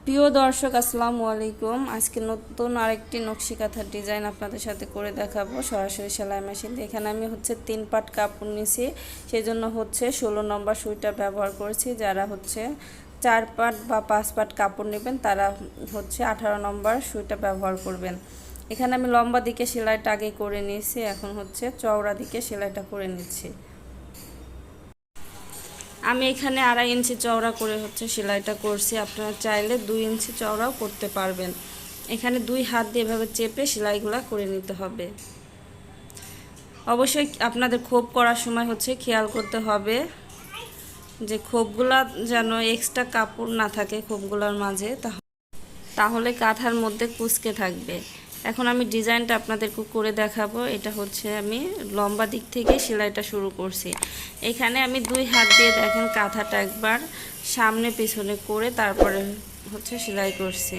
প্রিয় দর্শক আসসালামু আলাইকুম। আজকে নতুন আরেকটি নকশি কাঁথার ডিজাইন আপনাদের সাথে করে দেখাবো সরাসরি সেলাই মেশিন দিয়ে। এখানে আমি 3 পাট কাপড় নিয়েছি, সেই জন্য 16 নম্বর সুইটা ব্যবহার করেছি। যারা 4 পাট বা 5 পাট কাপড় নেবেন তারা 18 নম্বর সুইটা ব্যবহার করবেন। এখানে আমি লম্বা দিকে সেলাইটা আগে করে নিয়েছি, এখন চওড়া দিকে সেলাইটা করে নিচ্ছি। আমি এখানে 2.5 ইঞ্চি চওড়া করে সেলাইটা করছি। আপনারা চাইলে 2 ইঞ্চি চওড়াও করতে পারবেন। এখানে 2 হাত দিয়ে এভাবে চেপে সেলাইগুলো করে নিতে হবে। অবশ্যই আপনাদের খোপ করার সময় খেয়াল করতে হবে যে খোপগুলা যেন এক্সট্রা কাপড় না থাকে খোপগুলোর মাঝে, তাহলে কাঁথার মধ্যে কুঁচকে থাকবে। এখন আমি ডিজাইনটা আপনাদেরকে করে দেখাবো। এটা আমি লম্বা দিক থেকে সেলাইটা শুরু করছি। এখানে আমি 2 হাত দিয়ে দেখেন কাঁথাটা একবার সামনে পিছনে করে তারপরে সেলাই করছি।